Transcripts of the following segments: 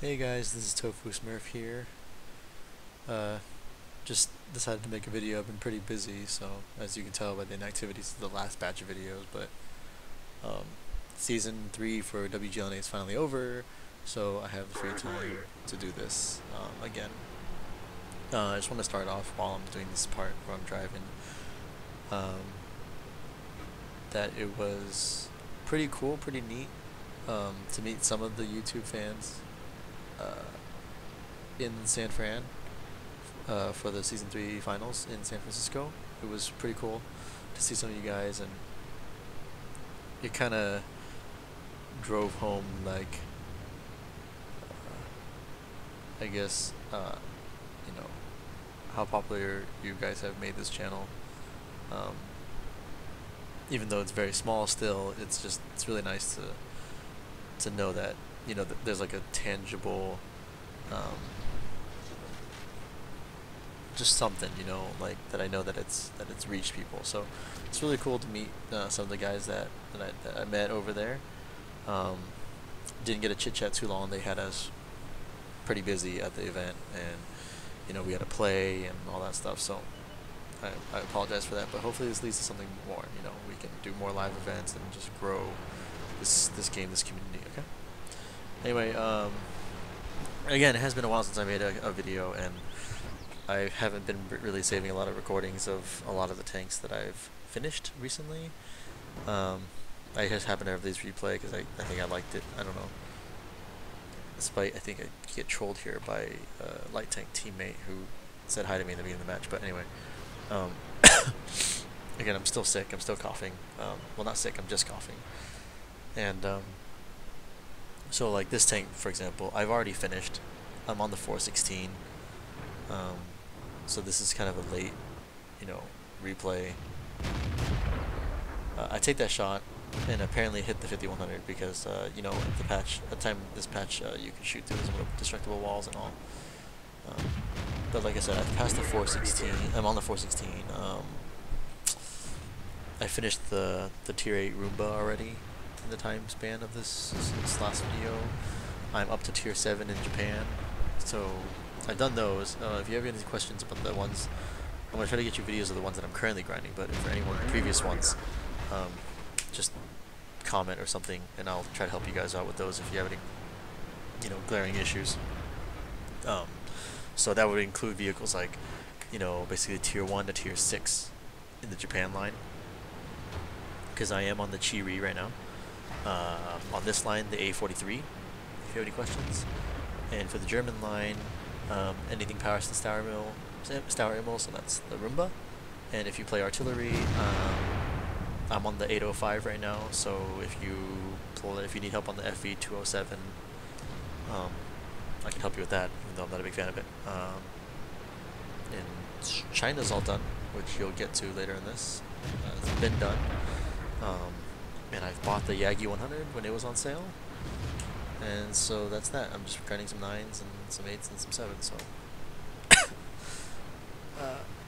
Hey guys, this is ToFuSmurF here. Uh, just decided to make a video. I've been pretty busy, so as you can tell by the inactivities of the last batch of videos, but um, Season 3 for WGLNA is finally over, so I have the free time to do this again. I just want to start off while I'm doing this part where I'm driving, that it was pretty cool, pretty neat to meet some of the YouTube fans in San Fran for the Season 3 finals in San Francisco. It was pretty cool to see some of you guys, and it kind of drove home, like, I guess, you know, how popular you guys have made this channel. Even though it's very small still, it's really nice to know that, you know, there's like a tangible just something, you know, like that I know that it's reached people. So it's really cool to meet some of the guys that I met over there. Didn't get a chit chat too long. They had us pretty busy at the event, and you know, we had to play and all that stuff. So I apologize for that, but hopefully this leads to something more. You know, we can do more live events and just grow this game, this community. Okay. Anyway, again, it has been a while since I made a video, and I haven't been really saving a lot of recordings of a lot of the tanks that I've finished recently. I just happen to have these replay because I think I liked it. I don't know. Despite, I think I get trolled here by a light tank teammate who said hi to me in the beginning of the match. But anyway, again, I'm still sick. I'm still coughing. Well, not sick. I'm just coughing. And so, like this tank, for example, I've already finished. I'm on the 416. So this is kind of a late, you know, replay. I take that shot and apparently hit the 5100 because, you know, at the time this patch, you can shoot through some destructible walls and all. But like I said, I've passed the 416. I'm on the 416. I finished the tier 8 Roomba already in the time span of this last video. I'm up to tier 7 in Japan. So I've done those. If you have any questions about the ones, I'm going to try to get you videos of the ones that I'm currently grinding, but for any one of the previous ones, just comment or something, and I'll try to help you guys out with those if you have any, you know, glaring issues. So that would include vehicles like, you know, basically tier 1 to tier 6 in the Japan line, because I am on the Chiri right now. On this line, the A-43, if you have any questions. And for the German line, anything powers the Stour Immel, so that's the Roomba. And if you play artillery, I'm on the 805 right now, so if you need help on the FV207, I can help you with that, even though I'm not a big fan of it. And China's all done, which you'll get to later in this. It's been done. And I've bought the Yagi 100 when it was on sale. And so that's that. I'm just grinding some 9s and some 8s and some 7s, so.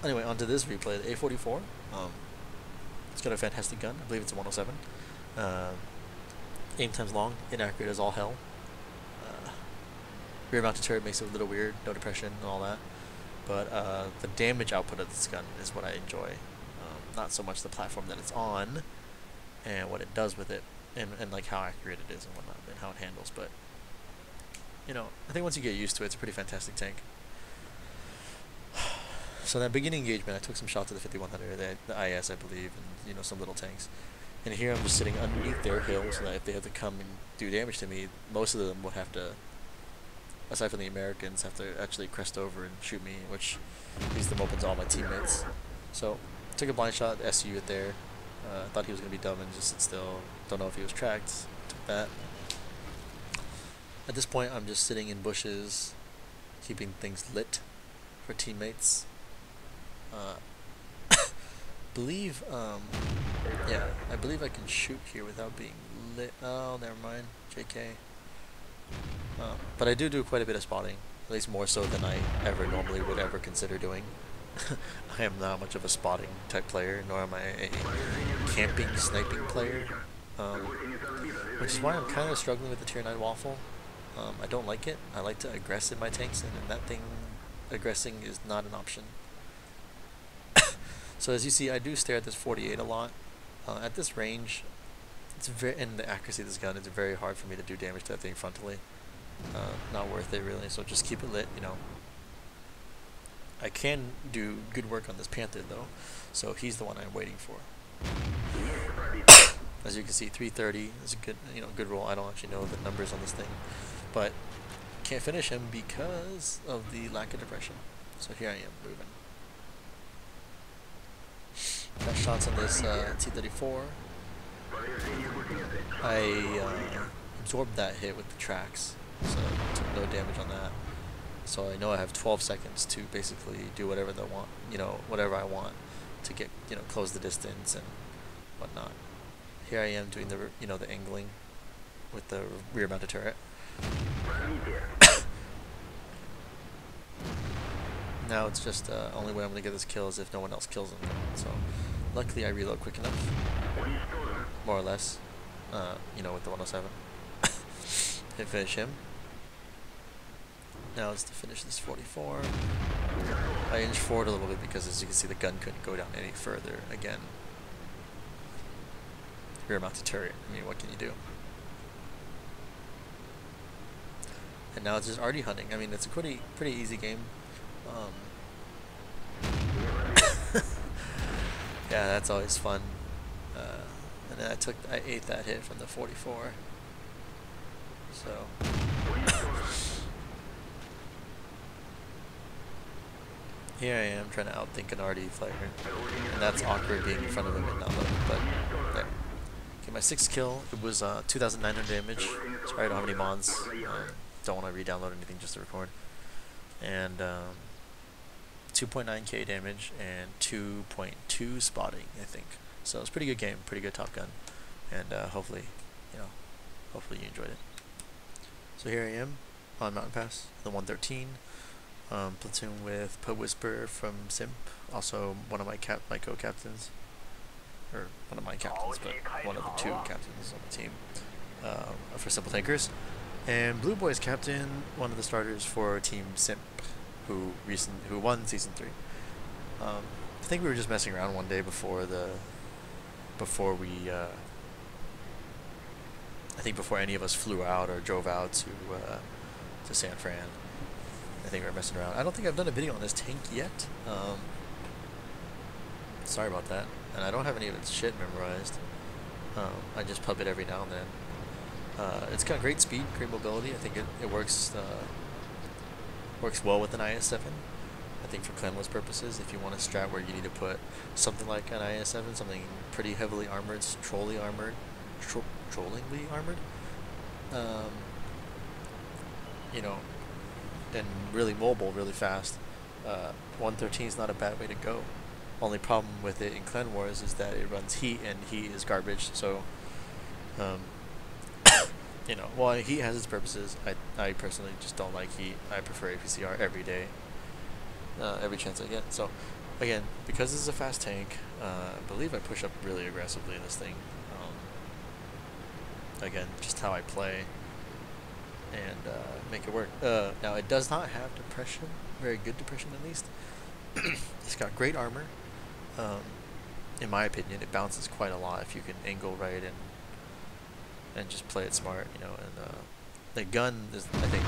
Anyway, onto this replay, the A-44. It's got a fantastic gun. I believe it's a 107. Aim time's long, inaccurate as all hell. Rear mounted turret makes it a little weird, no depression and all that. But the damage output of this gun is what I enjoy. Not so much the platform that it's on and what it does with it, and like how accurate it is and whatnot, and how it handles. But you know, I think once you get used to it, it's a pretty fantastic tank. So that beginning engagement, I took some shots at the 5100, the IS, I believe, and you know, some little tanks. And here I'm just sitting underneath their hill, so that if they have to come and do damage to me, most of them would have to, aside from the Americans, have to actually crest over and shoot me, which leaves them open to all my teammates. So took a blind shot, SU it there. Thought he was going to be dumb and just sit still. Don't know if he was tracked. Took that. At this point, I'm just sitting in bushes, keeping things lit for teammates. Yeah, I believe I can shoot here without being lit. Oh, never mind. JK. But I do quite a bit of spotting, at least more so than I normally would ever consider doing. I am not much of a spotting type player, nor am I a camping, sniping player, which is why I'm kind of struggling with the tier 9 waffle. I don't like it. I like to aggress in my tanks, and in that thing, aggressing is not an option. So as you see, I do stare at this 48 a lot. At this range, it's very, and the accuracy of this gun, it's very hard for me to do damage to that thing frontally. Not worth it really, so just keep it lit, you know. I can do good work on this Panther though, so he's the one I'm waiting for. As you can see, 330 is a good, you know, good roll. I don't actually know the numbers on this thing, but can't finish him because of the lack of depression. So here I am moving. Got shots on this T-34. I absorbed that hit with the tracks, so took no damage on that. So I know I have 12 seconds to basically do whatever they want, you know, whatever I want to get, you know, close the distance and whatnot. Here I am doing the, you know, the angling with the rear mounted turret. Now it's just only way I'm gonna get this kill is if no one else kills him. So luckily I reload quick enough, more or less. You know, with the 107. Hit finish him. Now it's to finish this 44. I inched forward a little bit because, as you can see, the gun couldn't go down any further. Again, rear mounted turret. I mean, what can you do? And now it's just arty hunting. I mean, it's a pretty easy game. Yeah, that's always fun. And then I ate that hit from the 44. So. Here I am trying to outthink an arty player, and that's awkward being in front of him and not looking, but there. Okay, my 6th kill, it was 2,900 damage. Sorry, I don't have any mods. Don't want to re-download anything just to record. And 2.9k damage and 2.2 spotting, I think. So it's a pretty good game, pretty good Top Gun, and hopefully, you know, hopefully you enjoyed it. So here I am on Mountain Pass, the 113. Platoon with ToFuSmurF from Simp, also one of my co-captains, or one of my captains, but one of the 2 captains on the team for Simple Tankers. And Blue Boy's captain, one of the starters for Team Simp, who won Season 3. I think we were just messing around one day before any of us flew out or drove out to San Fran. I think we're messing around. I don't think I've done a video on this tank yet. Sorry about that. And I don't have any of its shit memorized. I just pub it every now and then. It's got great speed, great mobility. I think it works well with an IS-7. I think for clan list purposes, if you want a strat where you need to put something like an IS-7, something pretty heavily armored, trollingly armored, you know, and really mobile, really fast, 113 is not a bad way to go. Only problem with it in Clan Wars is that it runs heat, and heat is garbage, so you know, while heat has its purposes, I personally just don't like heat. I prefer APCR every day, every chance I get. So again, because this is a fast tank, I believe I push up really aggressively in this thing. Again, just how I play, and make it work. Now it does not have depression, very good depression at least. It's got great armor. In my opinion, it bounces quite a lot if you can angle right and just play it smart, you know. And the gun is, I think,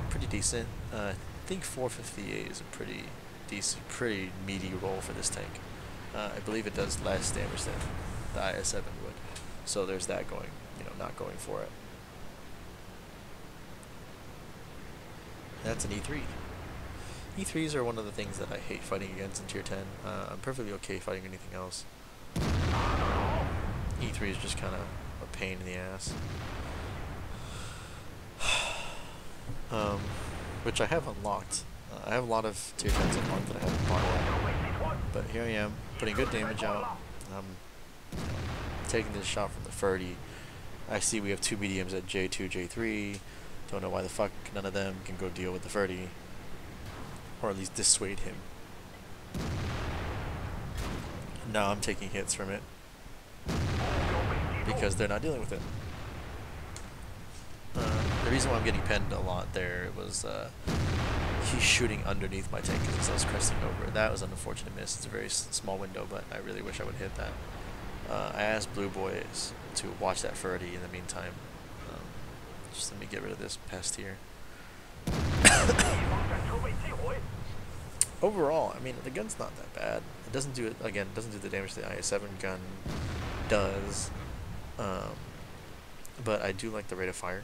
pretty decent. I think 458 is a pretty decent, pretty meaty roll for this tank. I believe it does less damage than the IS-7 would. So there's that going, you know, not going for it. That's an E3. E3s are one of the things that I hate fighting against in Tier 10. I'm perfectly okay fighting anything else. E3 is just kind of a pain in the ass. Which I have unlocked. I have a lot of Tier 10s unlocked that I haven't bought yet. But here I am, putting good damage out. Taking this shot from the 30. I see we have 2 mediums at J2, J3. Don't know why the fuck none of them can go deal with the 30. Or at least dissuade him. Now I'm taking hits from it because they're not dealing with it. The reason why I'm getting penned a lot there was he's shooting underneath my tank as I was cresting over. That was an unfortunate miss. It's a very small window, but I really wish I would hit that. I asked Blue Boys to watch that 30 in the meantime. Just let me get rid of this pest here. Overall, I mean, the gun's not that bad. It doesn't do it, again, it doesn't do the damage the IA-7 gun does. But I do like the rate of fire.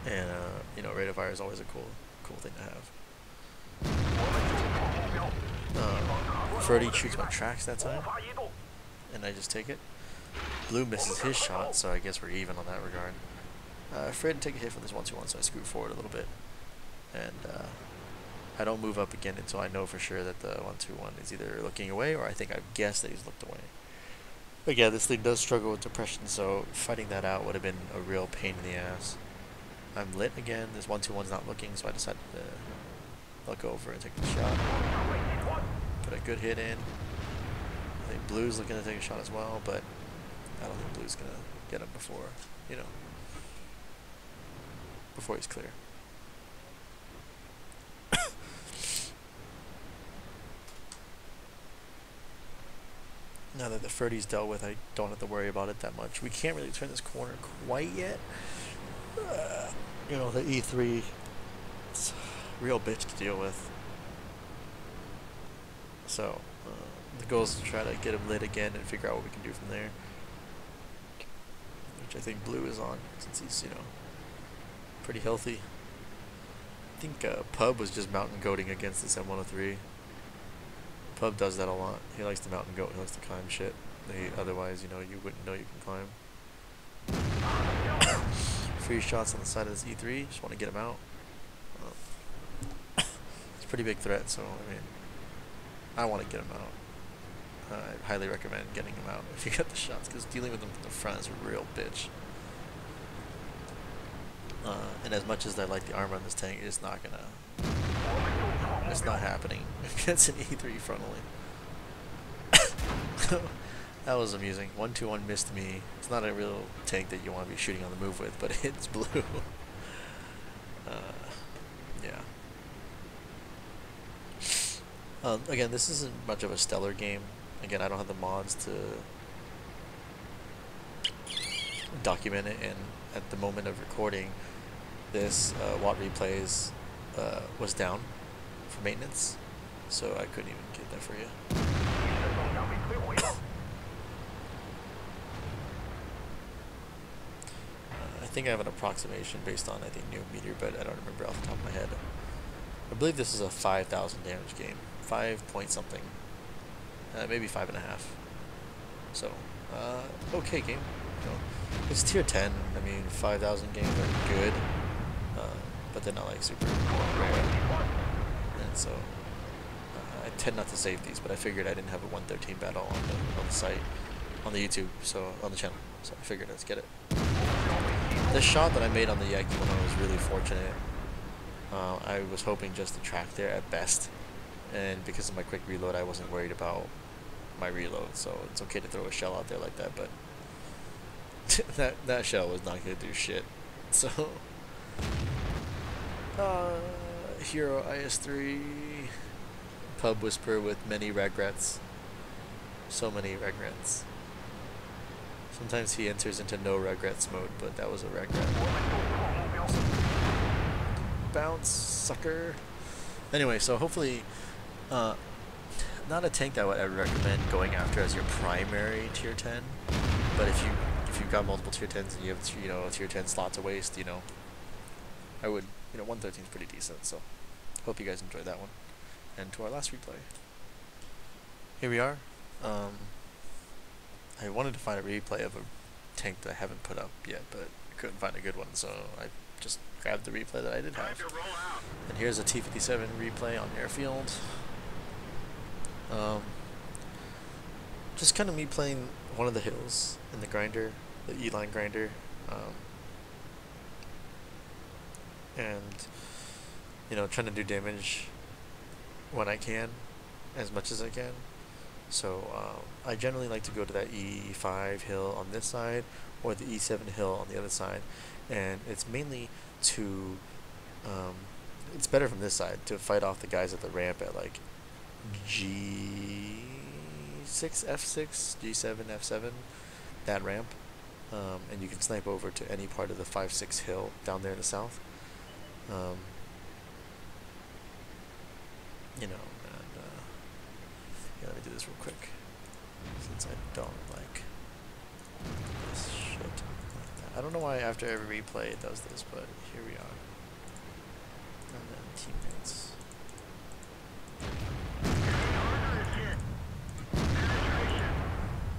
And, you know, rate of fire is always a cool thing to have. Freddy shoots my tracks that time, and I just take it. Blue misses his shot, so I guess we're even on that regard. Fred take a hit from this 1-2-1, so I scoot forward a little bit. And, I don't move up again until I know for sure that the 1-2-1 is either looking away or I think I've guessed that he's looked away. But yeah, this thing does struggle with depression, so fighting that out would have been a real pain in the ass. I'm lit again. This 1-2-1's not looking, so I decided to look over and take the shot. Put a good hit in. I think Blue's looking to take a shot as well, but I don't think Blue's gonna get him before, you know, before he's clear. Now that the 30's dealt with, I don't have to worry about it that much. We can't really turn this corner quite yet. You know, the E3, it's a real bitch to deal with. So, the goal is to try to get him lit again and figure out what we can do from there. Which I think Blue is on, since he's, you know, pretty healthy. I think Pub was just mountain goating against this M103. Pub does that a lot. He likes to mountain goat. He likes to climb shit. Otherwise, you know, you wouldn't know you can climb. Free shots on the side of this E3. Just want to get him out. It's a pretty big threat, so I mean, I want to get him out. I highly recommend getting him out if you get the shots, because dealing with him from the front is a real bitch. And as much as I like the armor on this tank, it's not gonna. It's not happening against an E3 frontally. That was amusing. 1-2-1 missed me. It's not a real tank that you want to be shooting on the move with, but it's Blue. Yeah. Again, this isn't much of a stellar game. Again, I don't have the mods to document it, and at the moment of recording this, Watt Replays was down for maintenance, so I couldn't even get that for you. I think I have an approximation based on, I think, new meter, but I don't remember off the top of my head. I believe this is a 5,000 damage game. 5 point something. Maybe 5.5. So, okay game. You know, it's tier 10. I mean, 5,000 games are good, but they're not like super rare. And so, I tend not to save these, but I figured I didn't have a 113 battle on the site, on the YouTube, so on the channel. So I figured let's get it. The shot that I made on the Yakimono was really fortunate. I was hoping just to track there at best, and because of my quick reload, I wasn't worried about my reload, so it's okay to throw a shell out there like that, but that shell was not going to do shit. So, Hero IS-3, Pub Whisper with many regrets. So many regrets. Sometimes he enters into no regrets mode, but that was a regret. Bounce, sucker. Anyway, so hopefully, not a tank that I would recommend going after as your primary tier 10, but if you've got multiple tier 10s and you have, you know, a tier 10 slot to waste, you know, I would, you know, 113 is pretty decent. So hope you guys enjoyed that one. And to our last replay. Here we are. I wanted to find a replay of a tank that I haven't put up yet, but I couldn't find a good one, so I just grabbed the replay that I did have. And here's a T57 replay on airfield. Just kind of me playing one of the hills in the grinder, the E-line grinder, and, you know, trying to do damage when I can, as much as I can. So I generally like to go to that E5 hill on this side, or the E7 hill on the other side, and it's mainly to it's better from this side to fight off the guys at the ramp at like G6 F6 G7 F7, that ramp, and you can snipe over to any part of the 5-6 hill down there in the south. You know, and yeah, let me do this real quick since I don't like this shit like that. I don't know why after every replay it does this, but here we are. And then teammates.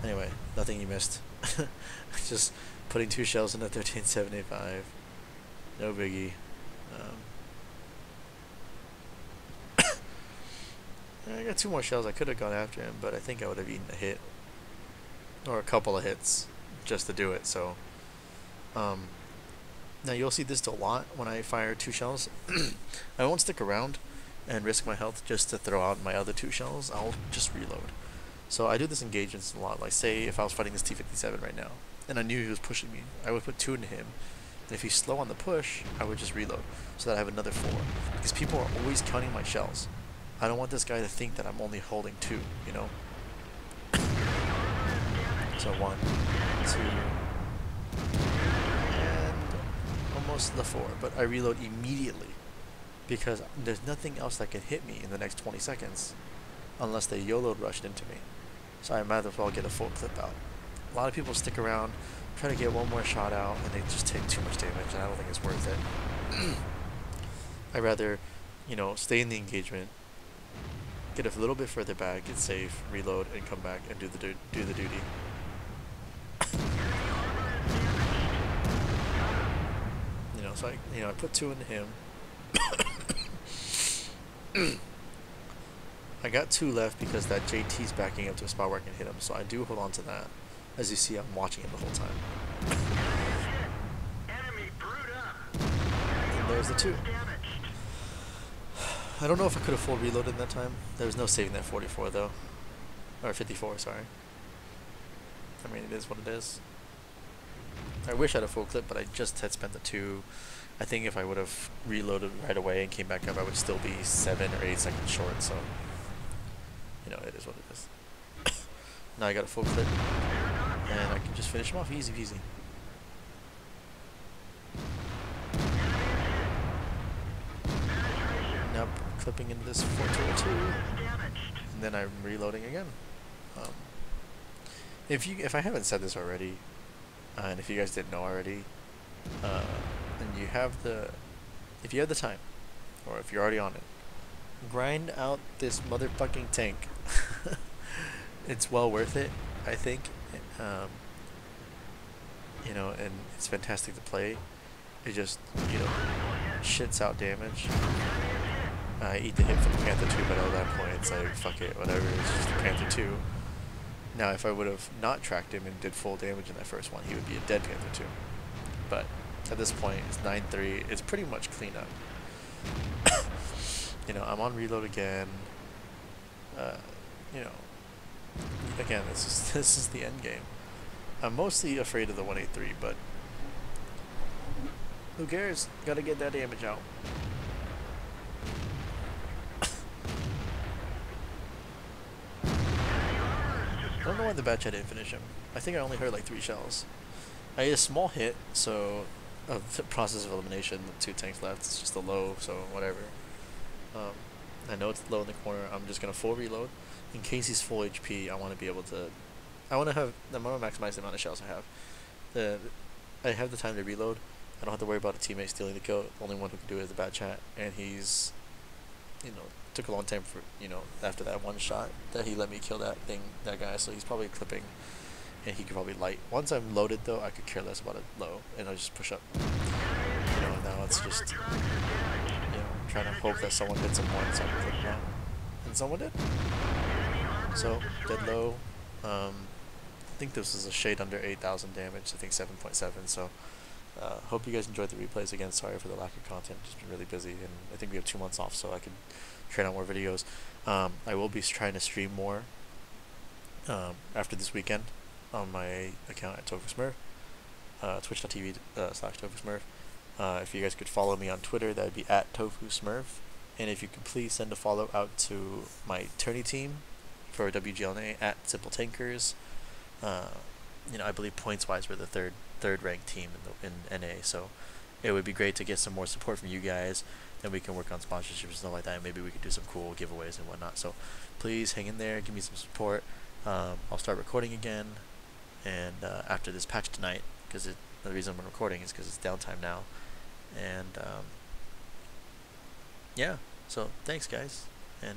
Anyway, nothing you missed. Just putting 2 shells in a 13.785. No biggie. I got 2 more shells. I could have gone after him, but I think I would have eaten a hit or a couple of hits just to do it. So now you'll see this a lot when I fire 2 shells. I won't stick around and risk my health just to throw out my other 2 shells. I'll just reload. So I do this engagements a lot. Like say if I was fighting this T57 right now and I knew he was pushing me, I would put 2 into him. And if he's slow on the push, I would just reload so that I have another 4. Because people are always counting my shells. I don't want this guy to think that I'm only holding 2, you know? So 1, 2, and almost the 4. But I reload immediately because there's nothing else that can hit me in the next 20 seconds unless they YOLO rushed into me. So I might as well get a full clip out. A lot of people stick around, try to get 1 more shot out, and they just take too much damage, and I don't think it's worth it. I'd rather, you know, stay in the engagement, get a little bit further back, get safe, reload, and come back and do the duty. You know, so I put 2 into him. I got 2 left because that JT's backing up to a spot where I can hit him, so I do hold on to that. As you see, I'm watching him the whole time. And there's the 2. I don't know if I could have full reloaded in that time. There was no saving that 44 though. Or 54, sorry. I mean, it is what it is. I wish I had a full clip, but I just had spent the 2. I think if I would have reloaded right away and came back up, I would still be 7 or 8 seconds short, so... You know, it is what it is. Now I got a full clip, and I can just finish him off easy peasy. Now clipping into this 422, and then I'm reloading again. If I haven't said this already, and if you guys didn't know already, and you have if you have the time, or if you're already on it, grind out this motherfucking tank. It's well worth it, I think. You know, and it's fantastic to play. It just, you know, shits out damage. I eat the hit from the Panther 2, but at that point it's like, fuck it, whatever, it's just the Panther 2. Now if I would have not tracked him and did full damage in that first one, he would be a dead Panther 2. But at this point, it's 9-3, it's pretty much clean up. You know, I'm on reload again. You know, again, this is the end game. I'm mostly afraid of the 183, but who cares? Gotta get that damage out. I don't know why the batch I didn't finish him. I think I only heard like 3 shells. I ate a small hit, so of the process of elimination, the 2 tanks left. It's just a low, so whatever. I know it's low in the corner. I'm just gonna full reload in case he's full HP. I want to be able to. I want to maximize the amount of shells I have. I have the time to reload. I don't have to worry about a teammate stealing the kill. The only one who can do it is the bad chat, and he's, you know, took a long time for, you know, after that 1 shot that he let me kill that guy. So he's probably clipping, and he could probably light. Once I'm loaded though, I could care less about a low, and I'll just push up. You know, now it's just, you know, trying to hope that someone hits him once so I can clip him out. And someone did. So dead low. I think this is a shade under 8,000 damage. I think 7.7. So hope you guys enjoyed the replays. Again, sorry for the lack of content. Just been really busy, and I think we have 2 months off, so I can train out more videos. I will be trying to stream more after this weekend on my account at ToFuSmurF. twitch.tv slash ToFuSmurF. If you guys could follow me on Twitter, that would be at ToFuSmurF. And if you could please send a follow out to my tourney team for WGLNA at Simple Tankers. I believe points wise we're the third ranked team in NA, so it would be great to get some more support from you guys. Then we can work on sponsorships and stuff like that. And maybe we could do some cool giveaways and whatnot. So please hang in there, give me some support. I'll start recording again, and after this patch tonight, because the reason I'm recording is because it's downtime now. And yeah, so thanks guys, and